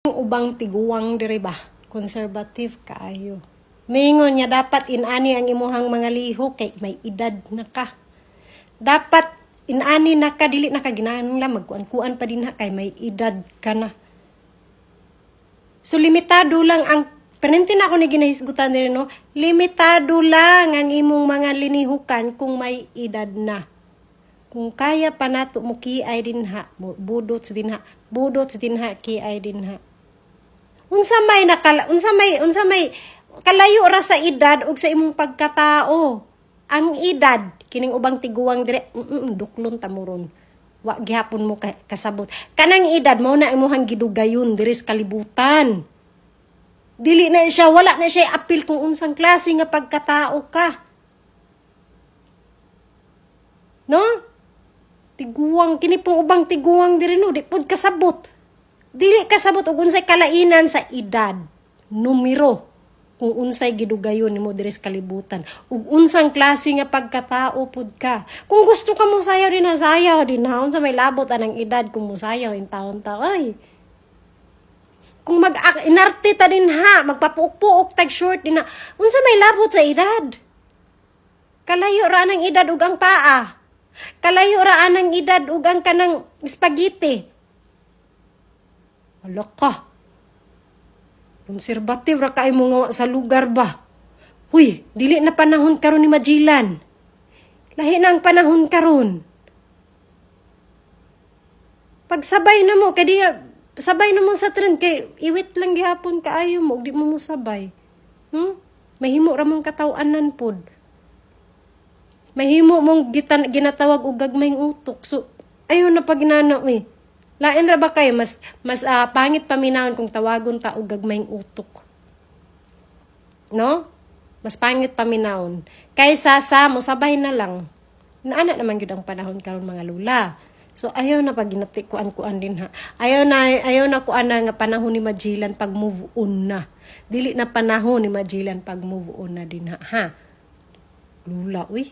Ubang tiguwang diri ba, conservative kaayo. Mingon niya dapat inani ang imuhang mga lihok kay may edad na ka. Dapat inani na ka, dili na ka ginahanglan magkuan-kuan pa din ha kay may edad ka na. So limitado lang ang penente na ako ni ginahisgutan diri no. Limitado lang ang imong mga linihukan kung may edad na. Kung kaya pa nato mo kiay din ha, budot sa din ha kiay din ha. Unsa may kalayo ra sa edad ug sa imong pagkatao. Ang edad kining ubang tiguwang dire, duklon tamuron. Wa gihapon mo kasabot. Kanang edad mao na imong gidugayon diri sa kalibutan. Dili na siya, wala na siya apil kung unsang klase nga pagkatao ka. No? Tiguwang kini pong ubang tiguwang diri no, di pud kasabot. Dili kasabot og unsay kalainan sa edad, numero, kung unsay gidugayon nimo diri sa kalibutan, ug unsang klase nga pagkatao pud ka. Kung gusto ka mo sayaw din ha, unsa may labot anang edad kung mosayaw in taon-taon ay. Kung inarte ta din ha, magpapuok-puok tag short din ha, unsa may labot sa edad. Kalayo ra nang edad ug ang paa. Kalayo ra anang edad ug ang kanang spaghetti. Wala ka. Konserbative ra kaay mo nga sa lugar ba? Huy, dili na panahon karon ni Majilan. Lahi na ang panahon karon. Pagsabay na mo, sabay na mo sa trend kay iwit lang gihapon kaayo mo, di mo sabay. Mahimo ra mong kataw-anan pod. Mahimo mong ginatawag og gagmayng utok. So, ayo na pag inana eh. Lain ra ba kayo mas pangit paminahon kung tawagon ta og gagmayng utok. No? Mas pangit paminahon kaysa sa mo sabay na lang. Naana naman gyud ang panahon karon mga lula. So ayaw na pag ginati kuan din ha. Ayaw na kuan na nga panahon ni Majilan pag move on na. Dili na panahon ni Majilan pag move on na din ha. Lula uy.